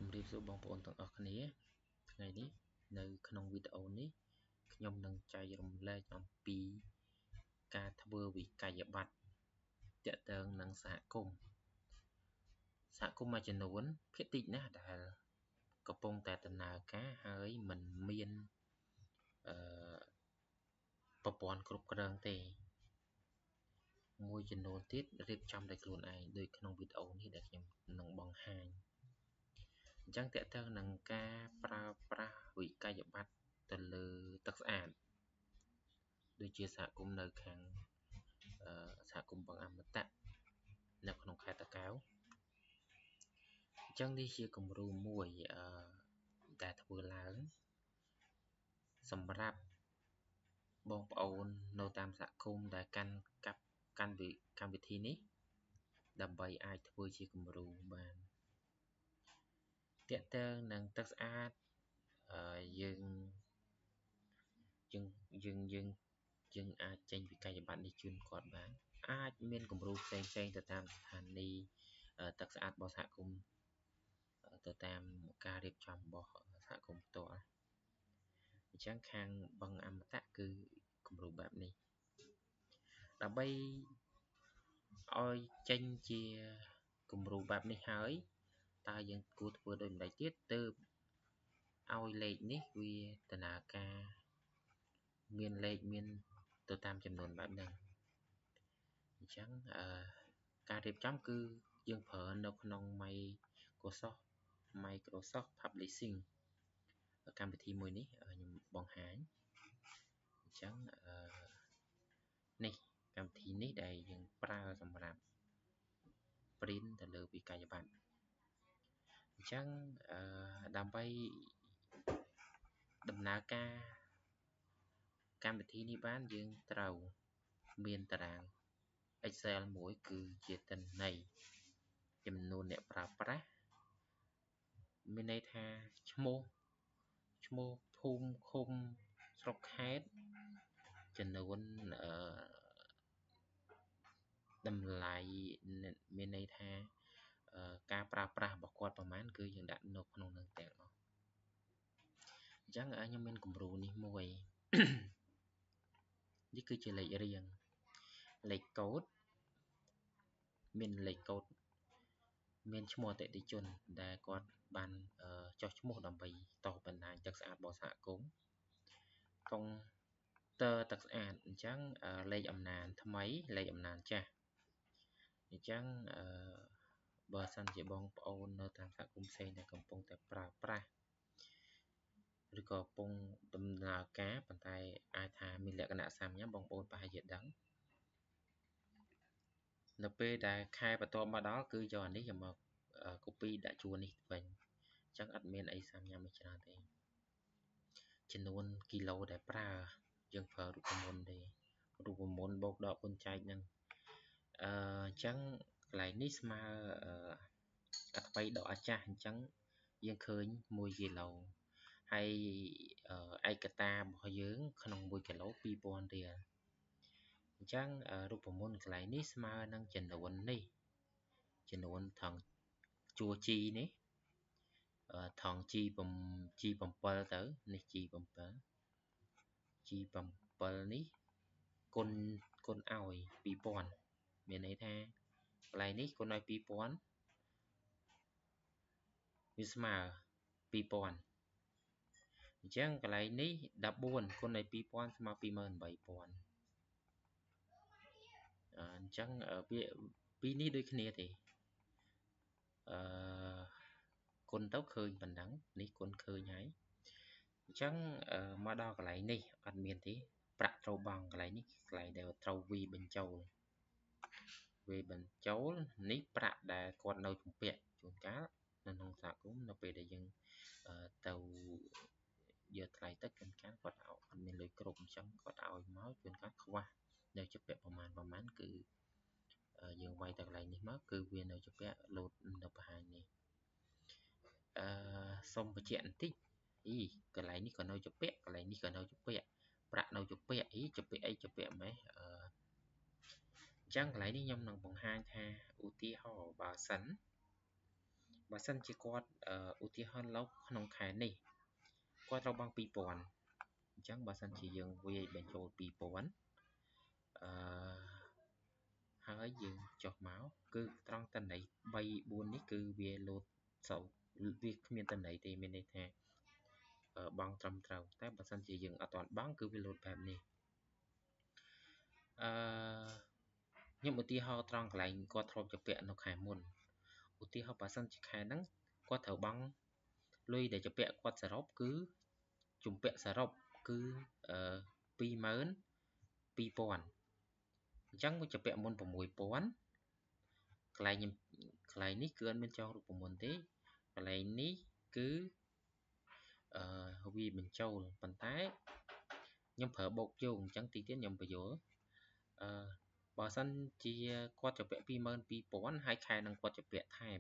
ជំរាបសួរបងប្អូនទាំងអស់គ្នាថ្ងៃនេះនៅក្នុងវីដេអូនេះខ្ញុំនឹងចែករំលែកអំពីការធ្វើវិក័យប័ត្រទាក់ទងនឹងសហគមន៍មួយចំនួនភាគតិចណាស់ដែលកំពុងតែដំណើរការហើយមិនមានប្រព័ន្ធគ្រប់គ្រងទេមួយចំនួនទៀតរៀបចំដោយខ្លួនឯងដូចក្នុងវីដេអូនេះដែលខ្ញុំនឹងបង្ហាញអញ្ចឹងតើតើនឹងការប្រើប្រាស់វិក័យប័ត្រទៅលើទឹកស្អាតដូចជាសហគមន៍នៅខាងសហគមន៍បឹងអមតៈនៅក្នុងខេត្តតាកែវអញ្ចឹងនេះជាគំរូមួយដែលធ្វើឡើងសម្រាប់បងប្អូននៅតាមសហគមន៍ដែលកាន់កម្មវិធីនេះដើម្បីអាចធ្វើជាគំរូបានទាក់ទងនឹងទឹកស្អាតយើងអាចចេញវិក័យប័ត្រនេះជូនគាត់បានអាចមានគំរូផ្សេងទៅតាមស្ថានីយ៍ទឹកស្អាតរបស់សហគមន៍ទៅតាមការរៀបចំរបស់សហគមន៍ផ្ទាល់អញ្ចឹងខាងបឹងអមតៈគឺគំរូបែបនេះដើម្បីឲ្យចេញជាគំរូបែបនេះហើយតើយើងគួរធ្វើដូចម្តេចទៀតទើបឲ្យលេខនេះវាដំណើរការមានលេខមានទៅតាមចំនួនបែបហ្នឹងអញ្ចឹងការរៀបចំគឺយើងប្រើនៅក្នុង Microsoft Publishing កម្មវិធីមួយនេះខ្ញុំបង្ហាញអញ្ចឹងនេះកម្មវិធីនេះដែលយើងប្រើសម្រាប់ print ទៅលើវិក័យប័ត្រអញ្ចឹងដើម្បីដំណើរការកម្មវិធីនេះបានយើងត្រូវមានតារាង Excel មួយគឺជាទិន្នន័យចំនួនអ្នកប្រើប្រាស់មានន័យថាឈ្មោះភូមិឃុំស្រុកខេត្តចំនួនតម្លៃមានន័យថាការប្រើប្រាស់របស់គាត់ប្រហែលគឺយើងដាក់នៅក្នុងនឹងទាំងអស់អញ្ចឹងខ្ញុំមានគំរូនេះមួយនេះគឺជាលេខរៀងលេខកូដមានលេខកូដមានឈ្មោះអតិថិជនដែលគាត់បានចុះឈ្មោះដើម្បីតបណ្ដាញទឹកស្អាតរបស់សហគមន៍កុងទ័រទឹកស្អាតអញ្ចឹងលេខអំណានថ្មីលេខអំណានចាស់អញ្ចឹងបើសិនជាបងប្អូននៅតាមសហគមន៍ផ្សេងដែលកំពុងតែប្រើប្រាស់ឬក៏កំពុងដំណើរការប៉ុន្តែអាចថាមានលក្ខណៈសាមញ្ញបងប្អូនប្រហែលជាដឹងនៅពេលដែលខែបន្ទាប់មកដល់គឺយកអានេះយកមក copy ដាក់ជួរនេះវិញអញ្ចឹងអត់មានអីសាមញ្ញមួយច្រើនទេចំនួនគីឡូដែលប្រើយើងប្រើរូបមន្តទេរូបមន្តបូកដកគុណចែកហ្នឹងអញ្ចឹងកន្លែងនេះស្មើអត្ថប័យដកអាចាស់អញ្ចឹងយើងឃើញ1គីឡូហើយឯកតារបស់យើងក្នុង1គីឡូ2000រៀលអញ្ចឹងរូបមន្តកន្លែងនេះស្មើនឹងចំនួននេះចំនួនថងជួរ G នេះថង G7 ទៅនេះ G7 នេះគុណឲ្យ2000មានន័យថាកន្លែងនេះគុណឲ្យ2000វាស្មើ2000អញ្ចឹងកន្លែងនេះ14គុណឲ្យ2000ស្មើ28000អញ្ចឹងវាពីរនេះដូចគ្នាទេគុណទៅឃើញប៉ុណ្ណឹងនេះគុណឃើញហើយអញ្ចឹងមកដល់កន្លែងនេះអត់មានទេប្រាក់ត្រូវបង់កន្លែងនេះកន្លែងដែលត្រូវវាបញ្ចូលនេះប្រាក់ដែលគាត់នៅជំពាក់ជួនកាលនៅក្នុងសហគមន៍នៅពេលដែលយើងទៅយកថ្លៃទឹកជួនកាលគាត់អត់មានលុយគ្រប់អញ្ចឹងគាត់ឲ្យមកជួនកាលខ្វះនៅជំពាក់ប្រមាណគឺយើងវាយទៅកន្លែងនេះមកគឺវានៅជំពាក់លោតនៅបង្ហាញនេះសុំបញ្ជាក់បន្តិចកន្លែងនេះក៏នៅជំពាក់កន្លែងនេះក៏នៅជំពាក់ប្រាក់នៅជំពាក់ជំពាក់អីជំពាក់ម៉េះអញ្ចឹងកន្លែងនេះខ្ញុំនឹងបង្ហាញថាឧទាហរណ៍បើសិន បើសិនជាគាត់ឧទាហរណ៍លោកក្នុងខែនេះគាត់ត្រូវបង់ 2000 អញ្ចឹងបើសិនជាយើងវាយបញ្ចូល 2000 អឺហើយយើងចុះមកគឺត្រង់តន័យ 3 4 នេះគឺវាលោតសូវវាគ្មានតន័យទេមានន័យថាបង់ត្រឹមត្រូវតែបើសិនជាយើងអត់ទាន់បង់គឺវាលោតបែបនេះអឺខ្ញុំឧទាហរណ៍ត្រង់កន្លែងគាត់ធ្លាប់ជាពាក់នៅខែមុនឧទាហរណ៍បើសិនជាខែហ្នឹងគាត់ត្រូវបង់លុយដែលជាពាក់គាត់សរុបគឺជំពាក់សរុបគឺ22000 អញ្ចឹងវាជាពាក់មុន 6000 កន្លែងនេះគឺអត់មានចងរូបមន្តទេកន្លែងនេះគឺវាបញ្ចូលប៉ុន្តែខ្ញុំប្រើបូកយោងអញ្ចឹងទីទៀតខ្ញុំបញ្យល់បើសិនជាគាត់ជាពាក់ 22000 ហើយខែហ្នឹងគាត់ជាពាក់ថែម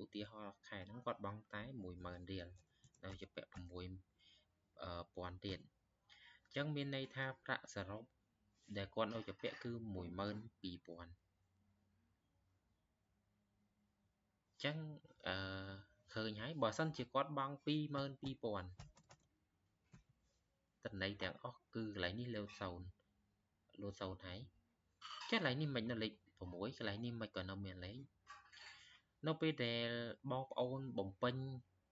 ឧទាហរណ៍ខែហ្នឹងគាត់បង់តែ 10000 រៀលនៅជាពាក់ 6000 ទៀតអញ្ចឹងមានន័យថាប្រាក់សរុបដែលគាត់នៅជាពាក់គឺ 12000 ចឹងឃើញហើយបើសិនជាគាត់បង់ 22000 តំណែងទាំងអស់គឺកន្លែងនេះលោត0ហើយចាកន្លែងនេះមិននៅលេខ6កន្លែងនេះមិនក៏នៅមានលេខនៅពេលដែលបងប្អូនបំពេញ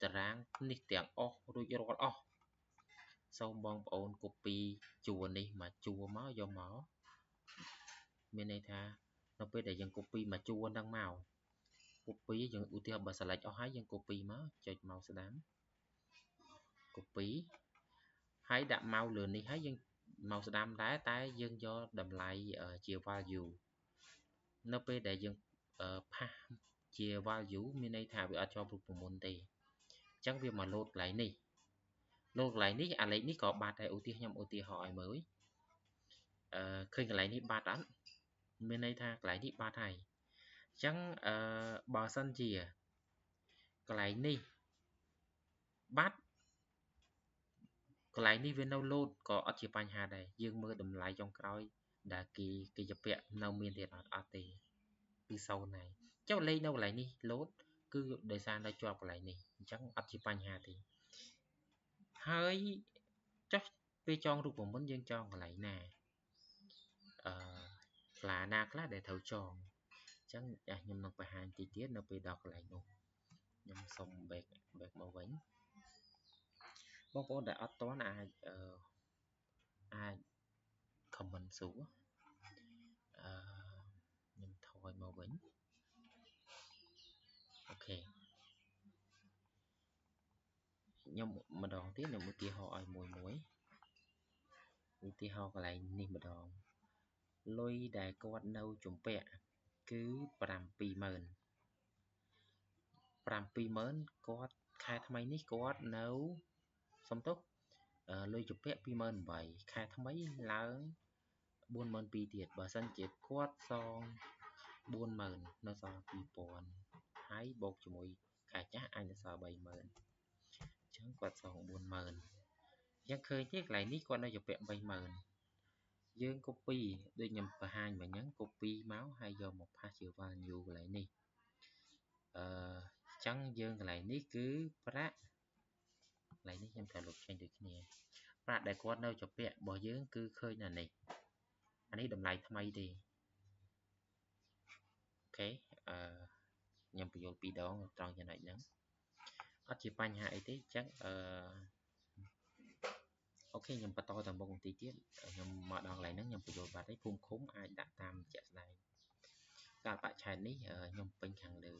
តារាងនេះទាំងអស់រួចរាល់អស់សូមបងប្អូន copy ជួរនេះមកជួរមកយកមកមានន័យថានៅពេលដែលយើង copy មកជួរហ្នឹងមក copy យើងឧទាហរណ៍បើ select អស់ហើយយើង copy មកចុច mouse ស្ដាំ copy ហើយដាក់ mouse លើនេះហើយយើង mouse ស្ដាំដែរតែយើងយកតម្លៃជា value នៅពេលដែលយើងផាសជា value មានន័យថាវាអត់ជាប់រូបមន្តទេអញ្ចឹងវាមកលោតកន្លែងនេះលោតកន្លែងនេះអាលេខនេះក៏បាត់ដែរឧទាហរណ៍ខ្ញុំឧទាហរណ៍ឲ្យមើលឃើញកន្លែងនេះបាត់អត់មានន័យថាកន្លែងនេះបាត់ហើយអញ្ចឹងបើសិនជាកន្លែងនេះបាត់កន្លែងនេះវានៅលោតក៏អត់ជាបញ្ហាដែរយើងមើលតម្លៃចុងក្រោយដែលគេជាពាក់នៅមានទៀតអត់ទេគឺ0ហើយចុះលេខនៅកន្លែងនេះលោតគឺដោយសារនៅជាប់កន្លែងនេះអញ្ចឹងអត់ជាបញ្ហាទេហើយចុះពេលចងរូបមន្តយើងចងកន្លែងណាខ្លាណាខ្លះដែលត្រូវចងអញ្ចឹងខ្ញុំនឹងបង្ហាញតិចទៀតនៅពេលដល់កន្លែងនោះខ្ញុំសុំ back មកវិញបងប្អូនដែលអត់ទាន់អាច comment សួរខ្ញុំថយមកវិញអូខេខ្ញុំម្ដងទៀតខ្ញុំឧទាហរណ៍ឲ្យមួយឧទាហរណ៍កន្លែងនេះម្ដងលុយដែលគាត់នៅជំពាក់គឺ70000គាត់ខែថ្មីនេះគាត់នៅសុំទោសលុយជំពាក់ 28000 ខែថ្មីឡើង42000ទៀតបើសិនជាគាត់សង 40000 នៅសល់ 2000 ហើយបូកជាមួយខែចាស់អាចនៅសល់ 30000 អញ្ចឹងគាត់សង 40000 យើងឃើញទេកន្លែងនេះគាត់នៅជំពាក់ 30000 យើង copy ដូចខ្ញុំបង្ហាញមិញហ្នឹង copy មកហើយយកមកផាសជា value កន្លែងនេះអញ្ចឹងយើងកន្លែងនេះគឺប្រាក់កន្លែងនេះខ្ញុំត្រូវលុបចេញដូចគ្នាប្រាក់ដែលគាត់នៅជំពាក់របស់យើងគឺឃើញអានេះតម្លៃថ្មីទេអូខេខ្ញុំបញ្យល់2ដងត្រង់ចំណុចហ្នឹងអត់ជាបញ្ហាអីទេអញ្ចឹងអូខេខ្ញុំបន្តទៅមុខបន្តិចទៀតខ្ញុំមកដល់កន្លែងហ្នឹងខ្ញុំបញ្យល់បាត់ហើយភូមិឃុំអាចដាក់តាមជាក់ស្ដែងកាលបច្ចុប្បន្ននេះខ្ញុំពេញខាងលើ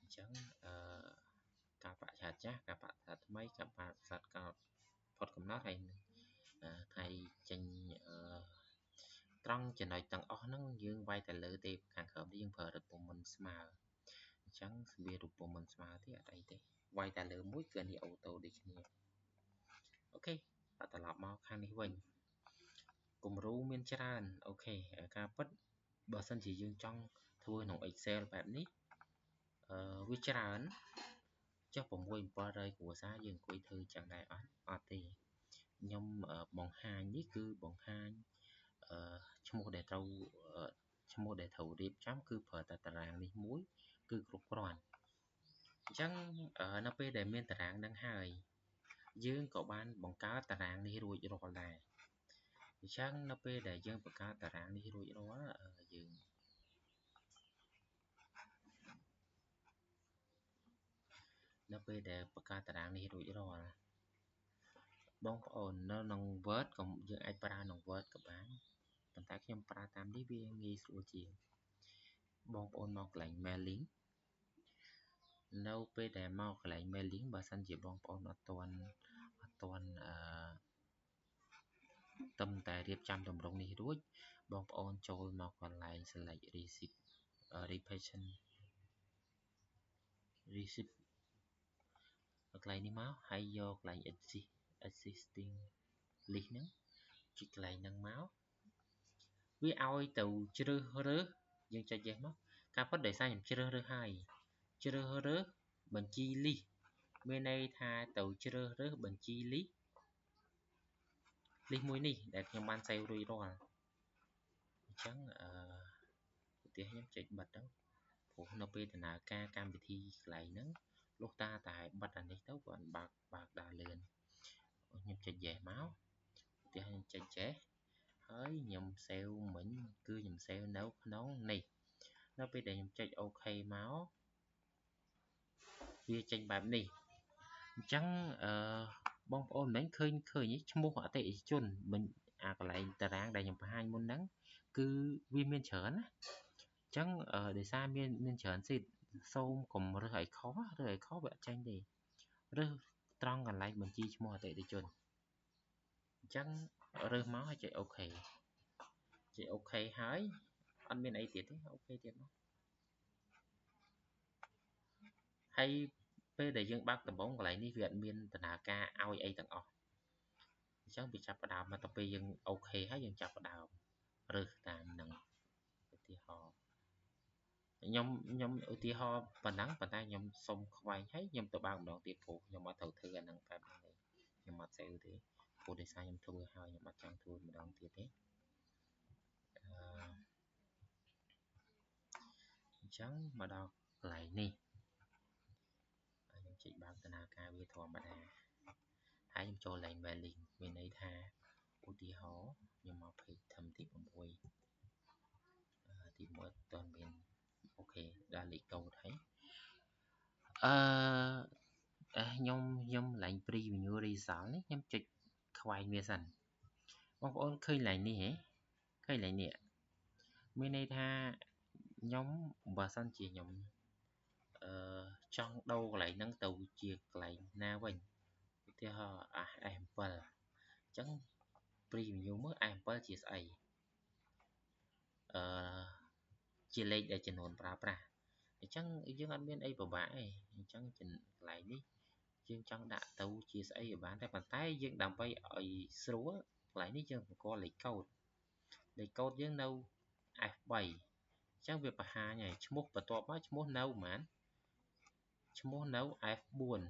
អញ្ចឹងកាលបច្ចុប្បន្នចាស់កាលបច្ចុប្បន្នថ្មីកាលបច្ចុប្បន្នផុតកំណត់ហើយថ្ងៃចេញត្រង់ចំណុចទាំងអស់ហ្នឹងយើងវាយតែលើទេខាងក្រោមនេះយើងប្រើរូបមន្តស្មើអញ្ចឹងវារូបមន្តស្មើទេអត់អីទេវាយតែលើមួយគឺនេះអូតូដូចគ្នាអូខេត្រឡប់មកខាងនេះវិញគំរូមានច្រើនអូខេការពិតបើសិនជាយើងចង់ធ្វើក្នុង Excel បែបនេះវាច្រើនចុះ6-700គ្រួសារយើងអង្គុយធ្វើចឹងដែរអត់ទេខ្ញុំបង្ហាញនេះគឺបង្ហាញឈ្មោះដែលត្រូវរៀបចំគឺប្រើតែតារាងនេះមួយគឺគ្រប់គ្រាន់ Chẳng nóពេលដែលមានតារាងនឹងហើយយើងក៏បានបង្កើតតារាងនេះរួចរាល់ដែរអញ្ចឹងនៅពេលដែលយើងបង្កើតតារាងនេះរួចរាល់យើងនៅពេលដែលបង្កើតតារាងនេះរួចរាល់បងប្អូននៅក្នុង Word ក៏យើងអាចប្រើក្នុង Word ក៏បានប៉ុន្តែខ្ញុំប្រើតាមនេះវាងាយស្រួលជាងបងប្អូនមកកន្លែង mailing នៅពេលដែលមកកន្លែង mailing បើសិនជាបងប្អូនអត់ទាន់តឹមតែរៀបចំតម្រងនេះរួចបងប្អូនចូលមកកន្លែង select receipt receipt កន្លែងនេះមកហើយយកកន្លែង existing list ហ្នឹងចុចកន្លែងហ្នឹងមកវាឲ្យទៅជ្រើសរើសយើងចុច yes មកការពិតដោយសារខ្ញុំជ្រើសរើសហើយជ្រើសរើសបញ្ជី list មានន័យថាទៅជ្រើសរើសបញ្ជី list មួយនេះដែលខ្ញុំបាន save រួចរាល់អញ្ចឹងឧទាហរណ៍ខ្ញុំចុចបិទទៅព្រោះនៅពេលដំណើរការកម្មវិធីកន្លែងហ្នឹងលុះតាតែបិទអានេះទៅគាត់បើកដើរលឿនខ្ញុំចុច yes មកឧទាហរណ៍ខ្ញុំចុច yes ហើយខ្ញុំ save មិញគឺខ្ញុំ save នៅក្នុងនេះនៅពេលដែលខ្ញុំចុច OK មកវាចេញបែបនេះអញ្ចឹងបងប្អូនមិនឃើញឈ្មោះអតិថិជនមិនអាកន្លែងតារាងដែលខ្ញុំបង្ហាញមុនហ្នឹងគឺវាមានច្រើនណាអញ្ចឹងដោយសារមានច្រើនស៊ីតសូមកុំរើសឲ្យខុសវាអត់ចាញ់ទេរើសត្រង់កន្លែងបញ្ជីឈ្មោះអតិថិជនអញ្ចឹងរើសមកហើយចុច OK ចុច OK ហើយអត់មានអីទៀតទេ OK ទៀតមកហើយពេលដែលយើងបើកដំបងកន្លែងនេះវាអត់មានដំណើរការឲ្យអីទាំងអស់អញ្ចឹងវាចាប់ផ្ដើមមកទៅពេលយើង OK ហើយយើងចាប់ផ្ដើមរើសតាមនឹងឧទាហរណ៍ខ្ញុំឧទាហរណ៍ប៉ុណ្ណឹងប៉ុន្តែខ្ញុំសុំខ្វែងហើយខ្ញុំទៅបើកម្ដងទៀតព្រោះខ្ញុំអត់ត្រូវធ្វើអាហ្នឹងបែបហ្នឹងទេខ្ញុំអត់ save ទេព្រោះដោយសារខ្ញុំធ្វើហើយខ្ញុំអត់ចង់ធ្វើម្ដងទៀតទេអញ្ចឹងមកដល់កន្លែងនេះខ្ញុំចុចបើកដំណើរការវាធម្មតាហើយខ្ញុំចូល line mailing មានន័យថាឧទាហរណ៍ខ្ញុំមក page ធំទី6ទី1អត់ទាន់មានអូខេដាក់លេខកូដហើយខ្ញុំ line preview result នេះខ្ញុំចុចខ្វែងវាសិនបងប្អូនឃើញ line នេះហ៎ឃើញ line នេះមានន័យថាខ្ញុំបើសិនជាខ្ញុំចង់ដូរកន្លែងហ្នឹងទៅជាកន្លែងណាវិញឧទាហរណ៍ S7 អញ្ចឹង preview មើល S7 ជាស្អីជាលេខដែលចំនួនប្រើប្រាស់អញ្ចឹងយើងអត់មានអីពិបាកទេអញ្ចឹងកន្លែងនេះយើងចង់ដាក់ទៅជាស្អីក៏បានតែប៉ុន្តែយើងដើម្បីឲ្យស្រួលកន្លែងនេះយើងបង្កលេខកូដយើងនៅ F3 អញ្ចឹងវាបង្ហាញហើយឈ្មោះបន្ទាប់មកឈ្មោះនៅប៉ុន្មានឈ្មោះនៅ F4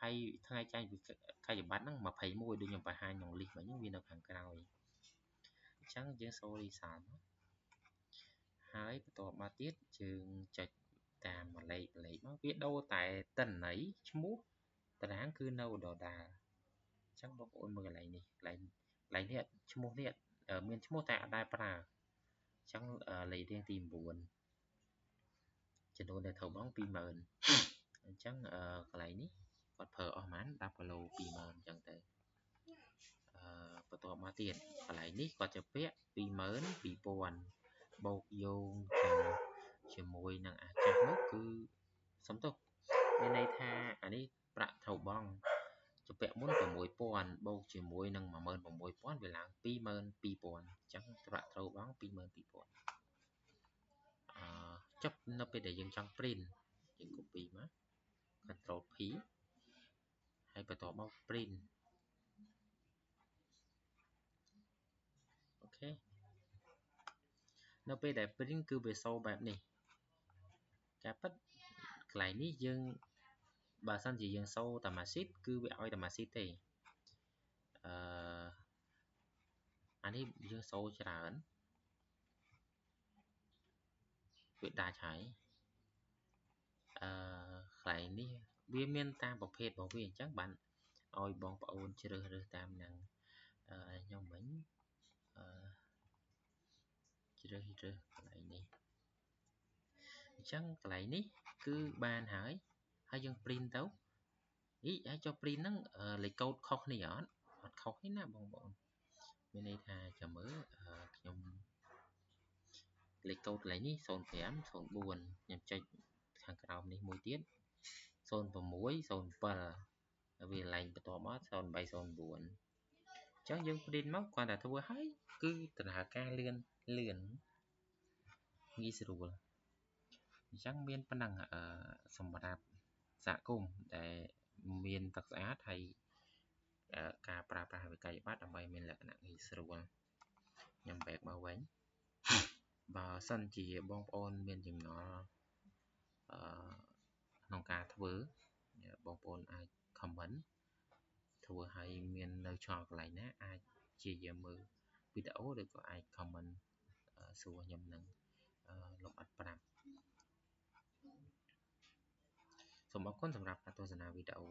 ហើយថ្ងៃចែងវិក្កយបត្រហ្នឹង21ដូចខ្ញុំបង្ហាញក្នុង list មិញហ្នឹងវានៅខាងក្រោយអញ្ចឹងយើងសូ result ហើយបន្ទាប់មកទៀតយើងចុចតាមលេខមកវាដូរតែតន័យឈ្មោះតារាងគឺនៅដដែលអញ្ចឹងបងប្អូនមើលកន្លែងនេះកន្លែងនេះឈ្មោះនេះមានឈ្មោះតែអត់ដែលប្រើអញ្ចឹងលេខរៀងទី9ចំនួនដែលត្រូវបង់ 20000 អញ្ចឹងកន្លែងនេះគាត់ប្រើអស់ប៉ុន្មាន10គីឡូ 20000 អញ្ចឹងទៅបន្ទាប់មកទៀតកន្លែងនេះគាត់จะពាក់ 22000 បូកយោងជាមួយនឹងអាចាស់នោះគឺសំទោសមានន័យថាអានេះប្រាក់ត្រូវបង់ជំពាក់មុន 6000 បូកជាមួយនឹង 16000 វាឡើង 22000 អញ្ចឹងប្រាក់ត្រូវបង់ 22000ចុះនៅពេលដែលយើងចង់ print យើង copy មក Ctrl P ហើយបន្ទាប់មក print អូខេនៅពេលដែល print គឺវាសូបែបនេះការពិតកន្លែងនេះយើងបើសិនជាយើងសូតាម៉ាស៊ីតគឺវាឲ្យតាម៉ាស៊ីតទេអានេះយើងសូច្រើនវាដាច់ហើយក lại níវាមានតាមប្រភេទរបស់វាអញ្ចឹងបានឲ្យបងប្អូនជ្រើសរើសតាមនឹងខ្ញុំវិញជ្រើសរើសកន្លែងនេះអញ្ចឹងកន្លែងនេះគឺបានហើយយើង print ទៅអាចចុះ print ហ្នឹងលេខកូដខុសគ្នាអត់ខុសទេណាបងប្អូនមានន័យថាចាំមើលខ្ញុំលេខកូដកន្លែងនេះ05 04ខ្ញុំចុចខាងក្រោមនេះមួយទៀត06 07វាឡើងបន្ទាប់មក08 04អញ្ចឹងយើង print មកគ្រាន់តែធ្វើឲ្យគឺដំណើរការលឿនងាយស្រួលអញ្ចឹងមានប៉ុណ្ណឹងសម្រាប់សហគមន៍ដែលមានទឹកស្អាតហើយការប្រើប្រាស់វិក្កយបត្រដើម្បីមានលក្ខណៈងាយស្រួលខ្ញុំ back មកវិញបើសិនជាបងប្អូនមានចម្ងល់ក្នុងការធ្វើបងប្អូនអាច comment ធ្វើឲ្យមាននៅឆ្ងល់កន្លែងណាអាចព្យាយាមមើលវីដេអូឬក៏អាច comment សួរខ្ញុំនឹងលម្អិតប្រាប់សូមអរគុណសម្រាប់ការទស្សនាវីដេអូ